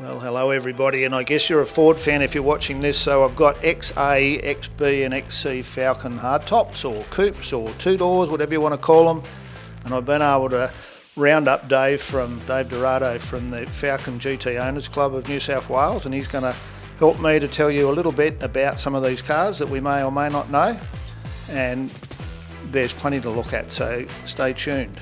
Well, hello everybody, and I guess you're a Ford fan if you're watching this. So I've got XA, XB and XC Falcon hardtops or coupes or two doors, whatever you want to call them. And I've been able to round up Dave Dorado from the Falcon GT Owners Club of New South Wales, and he's going to help me to tell you a little bit about some of these cars that we may or may not know. And there's plenty to look at, so stay tuned.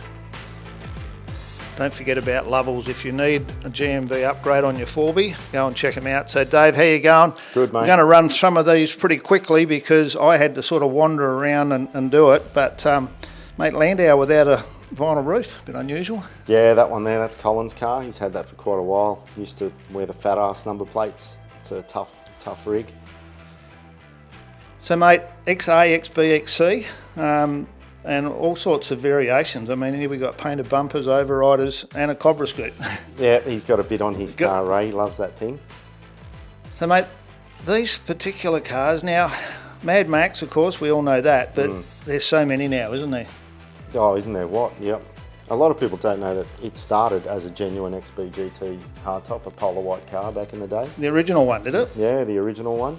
Don't forget about Lovells. If you need a GMV upgrade on your 4B, go and check them out. So Dave, how you going? Good, mate. I'm going to run some of these pretty quickly because I had to sort of wander around and do it. But mate, Landau without a vinyl roof, a bit unusual. Yeah, that one there, that's Colin's car. He's had that for quite a while. Used to wear the fat ass number plates. It's a tough rig. So mate, XA, XB, XC. And all sorts of variations. I mean, here we got painted bumpers, overriders, and a cobra scoop. Yeah, he's got a bit on his car, Ray. He loves that thing. So, mate, these particular cars now, Mad Max, of course, we all know that, but there's so many now, isn't there? Oh, isn't there what? Yep. A lot of people don't know that it started as a genuine XB GT hardtop, a polar white car back in the day. The original one, did it? Yeah, the original one.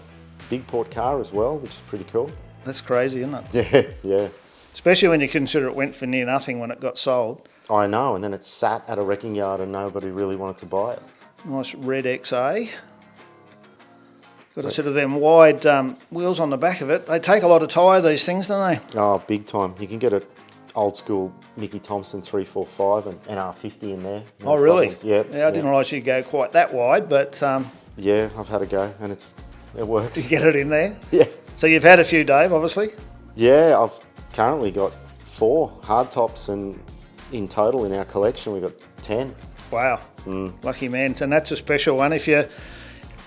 Big port car as well, which is pretty cool. That's crazy, isn't it? Yeah. Especially when you consider it went for near nothing when it got sold. I know, and then it sat at a wrecking yard and nobody really wanted to buy it. Nice red XA. Got a set of them wide wheels on the back of it. They take a lot of tyre, these things, don't they? Oh, big time. You can get a old school Mickey Thompson 345 and NR50 in there. No really? Yeah. I didn't realise you'd go quite that wide, but... yeah, I've had a go and it works. You get it in there? Yeah. So you've had a few, Dave, obviously? Yeah, I've currently got 4 hardtops, and in total in our collection we've got 10. Wow, lucky man. And that's a special one. If you're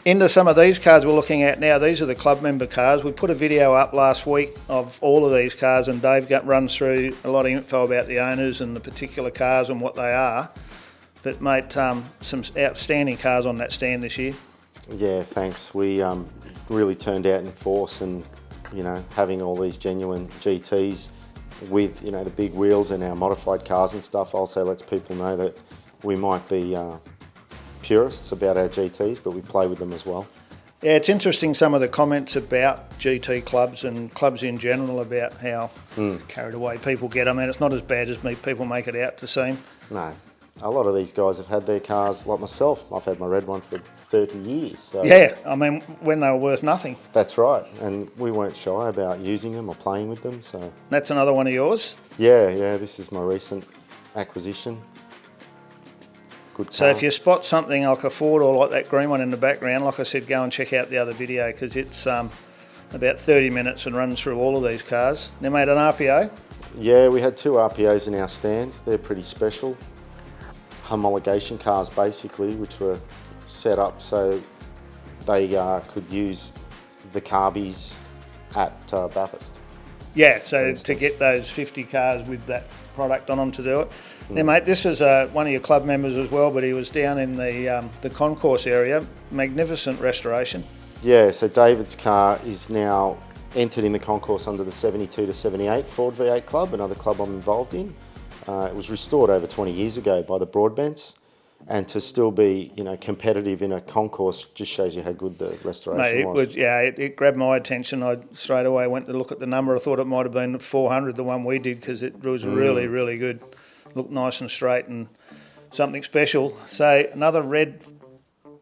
into some of these cars we're looking at now, these are the club member cars. We put a video up last week of all of these cars, and Dave runs through a lot of info about the owners and the particular cars and what they are. But mate, some outstanding cars on that stand this year. Yeah, thanks. We really turned out in force, and you know, having all these genuine GTs with, you know, the big wheels and our modified cars and stuff also lets people know that we might be purists about our GTs, but we play with them as well. Yeah, it's interesting some of the comments about GT clubs and clubs in general about how carried away people get. I mean, it's not as bad as people make it out to seem. No. A lot of these guys have had their cars, like myself. I've had my red one for 30 years. So yeah, I mean, when they were worth nothing. That's right, and we weren't shy about using them or playing with them. So that's another one of yours? Yeah, this is my recent acquisition. Good car. So if you spot something like a Ford or like that green one in the background, like I said, go and check out the other video because it's about 30 minutes and runs through all of these cars. Now, mate, an RPO? Yeah, we had 2 RPOs in our stand. They're pretty special. Homologation cars basically, which were set up so they could use the carbies at Bathurst. Yeah, so to get those 50 cars with that product on them to do it. Now mate, this is one of your club members as well, but he was down in the concours area. Magnificent restoration. Yeah, so David's car is now entered in the concours under the 72 to 78 Ford V8 Club, another club I'm involved in. It was restored over 20 years ago by the Broadbents, and to still be, you know, competitive in a concours just shows you how good the restoration was. It grabbed my attention. I straight away went to look at the number. I thought it might have been 400, the one we did, because it was really, really good. Looked nice and straight and something special. So another red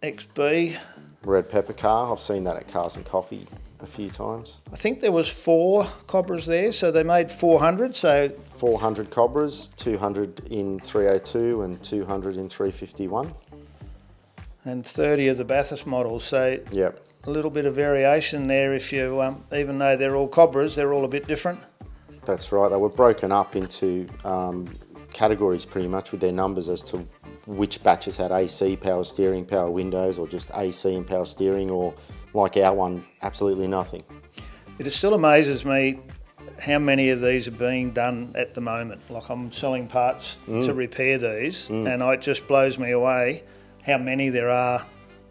XB. Red pepper car. I've seen that at Cars and Coffee a few times. I think there was 4 Cobras there, so they made 400. So 400 Cobras, 200 in 302 and 200 in 351. And 30 of the Bathurst models. So yep. A little bit of variation there. If you, even though they're all Cobras, they're all a bit different. That's right. They were broken up into categories pretty much with their numbers as to which batches had AC, power steering, power windows, or just AC and power steering, or like our one, absolutely nothing. It still amazes me how many of these are being done at the moment. Like, I'm selling parts to repair these, and it just blows me away how many there are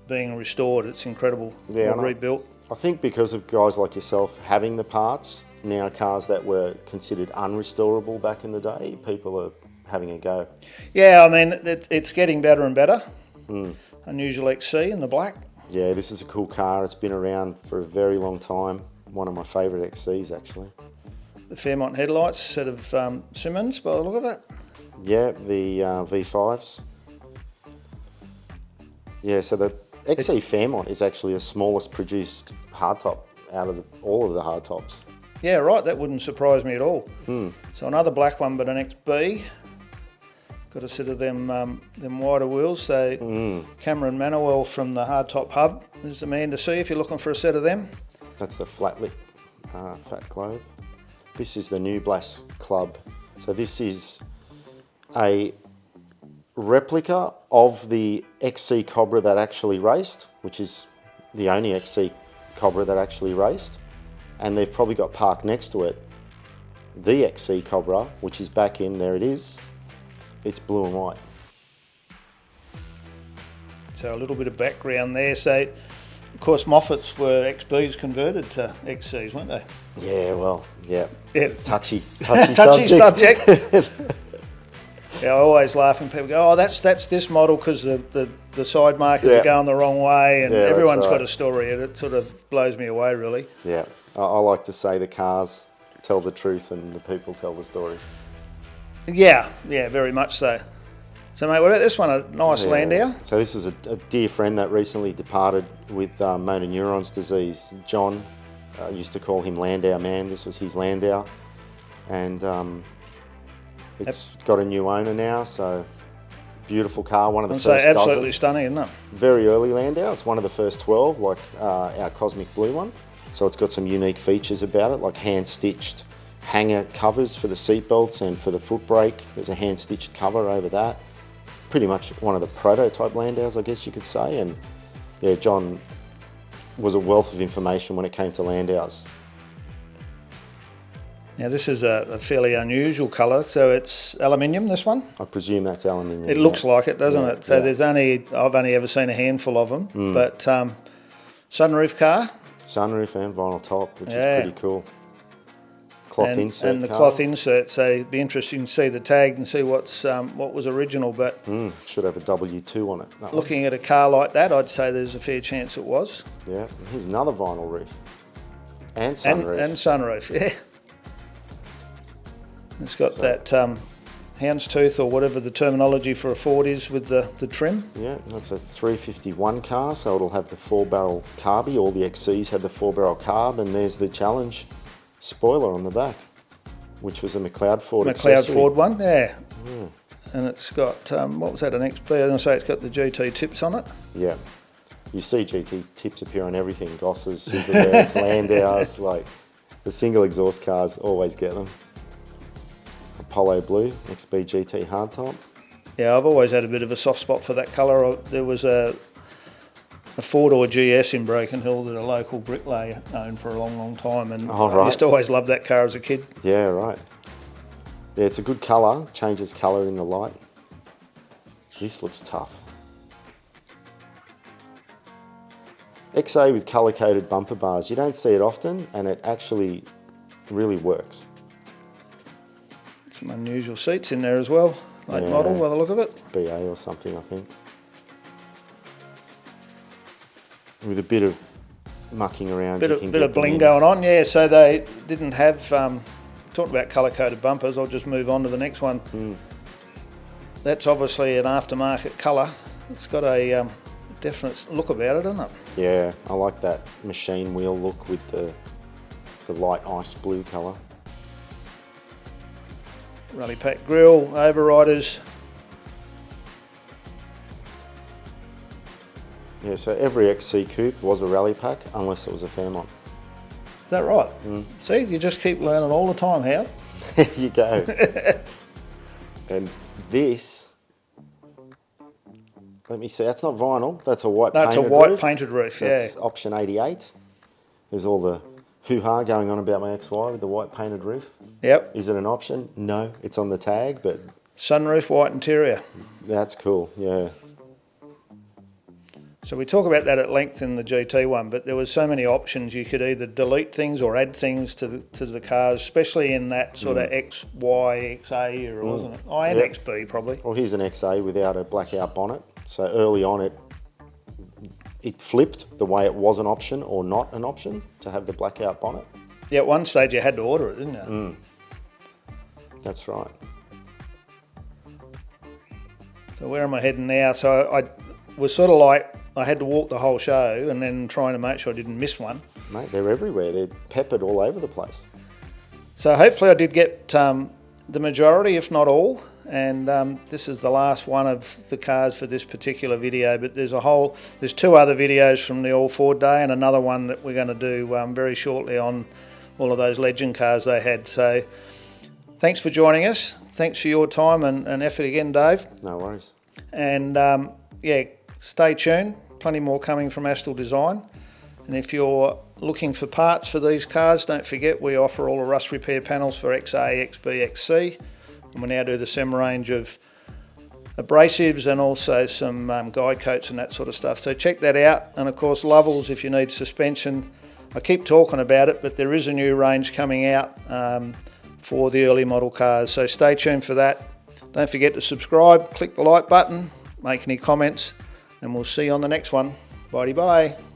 being restored. It's incredible. Yeah, or rebuilt. I think because of guys like yourself having the parts, now cars that were considered unrestorable back in the day, people are having a go. Yeah, I mean, it's getting better and better. unusual XC in the black. Yeah, this is a cool car. It's been around for a very long time. One of my favourite XCs, actually. The Fairmont headlights, set of Simmons by the look of it. Yeah, the V5s. Yeah, so the XC Fairmont is actually the smallest produced hardtop out of all of the hardtops. Yeah, right, that wouldn't surprise me at all. So another black one, but an XB. Got a set of them wider wheels. So Cameron Manuel from the Hardtop Hub is the man to see if you're looking for a set of them. That's the flat lip Fat Globe. This is the New Blast Club. So this is a replica of the XC Cobra that actually raced, which is the only XC Cobra that actually raced. And they've probably got parked next to it the XC Cobra, which is back in, there it is. It's blue and white. So a little bit of background there. So, of course, Moffats were XBs converted to XCs, weren't they? Yeah, well, yeah. Touchy Touchy subject. subject. Yeah, I always laugh when people go, oh, that's this model because the side markers are going the wrong way, and everyone's got a story, and it sort of blows me away, really. Yeah, I like to say the cars tell the truth and the people tell the stories. Yeah, very much so. So, mate, what about this one? A nice Landau? So this is a dear friend that recently departed with motor neurons disease. John, used to call him Landau Man. This was his Landau. And it's got a new owner now, so beautiful car, one of the first absolutely dozen. stunning, isn't it? Very early Landau. It's one of the first 12, like our Cosmic Blue one. So it's got some unique features about it, like hand-stitched hanger covers for the seat belts and for the foot brake. There's a hand-stitched cover over that. Pretty much one of the prototype Landaus, I guess you could say. And yeah, John was a wealth of information when it came to Landaus. Now this is a fairly unusual colour, so it's aluminium, this one? I presume that's aluminium. It looks like it, doesn't it? So there's I've only ever seen a handful of them, but sunroof car. Sunroof and vinyl top, which is pretty cool. Cloth insert and the car. cloth insert, so it'd be interesting to see the tag and see what was original, but should have a W2 on it. Looking at a car like that, I'd say there's a fair chance it was. Yeah, here's another vinyl roof. And sunroof. And sunroof, yeah. It's got that houndstooth, or whatever the terminology for a Ford is, with the trim. Yeah, that's a 351 car, so it'll have the 4-barrel carby. All the XCs had the 4-barrel carb, and there's the Challenge spoiler on the back, which was a McLeod Ford accessory. Ford one, yeah. And it's got, what was that, an XP? I was going to say it's got the GT tips on it. Yeah. You see GT tips appear on everything. Gosses, Superbirds, Landaus, like the single exhaust cars always get them. Apollo Blue, XB GT hardtop. Yeah, I've always had a bit of a soft spot for that colour. There was a Ford or GS in Broken Hill that a local bricklayer owned for a long, long time, and I used to always love that car as a kid. Yeah, right. Yeah, it's a good colour, changes colour in the light. This looks tough. XA with colour-coded bumper bars. You don't see it often, and it actually really works. Some unusual seats in there as well. Late model by the look of it. BA or something, I think. With a bit of mucking around. Bit of bling going on, yeah. So they didn't have, talking about colour-coded bumpers, I'll just move on to the next one. That's obviously an aftermarket colour. It's got a definite look about it, doesn't it? Yeah, I like that machine wheel look with the light ice blue colour. Rally pack grille, overriders. Yeah, so every XC Coupe was a rally pack, unless it was a Fairmont. Is that right? See, you just keep learning all the time, Howard. There you go. And this, let me see, that's not vinyl, that's a white painted roof. No, it's a white painted roof, That's option 88. There's all the hoo-ha going on about my XY with the white painted roof. Yep. Is it an option? No, it's on the tag, but... Sunroof, white interior. That's cool, yeah. So we talk about that at length in the GT one, but there was so many options. You could either delete things or add things to the cars, especially in that sort of XY, XA era, wasn't it? Oh, and XB probably. Well, here's an XA without a blackout bonnet. So early on it it flipped the way it was an option or not an option to have the blackout bonnet. Yeah, at one stage you had to order it, didn't you? That's right. So where am I heading now? So I was sort of like, I had to walk the whole show and then trying to make sure I didn't miss one. Mate, they're everywhere. They're peppered all over the place. So hopefully I did get the majority, if not all. And this is the last one of the cars for this particular video, but there's two other videos from the All Ford Day and another one that we're going to do very shortly on all of those legend cars they had. So thanks for joining us. Thanks for your time and effort again, Dave. No worries. And yeah, stay tuned. Plenty more coming from Astill Design. And if you're looking for parts for these cars, don't forget we offer all the rust repair panels for XA, XB, XC. And we now do the SEM range of abrasives and also some guide coats and that sort of stuff. So check that out. And of course, Lovells if you need suspension. I keep talking about it, but there is a new range coming out for the early model cars. So stay tuned for that. Don't forget to subscribe, click the like button, make any comments, and we'll see you on the next one. Bye-bye.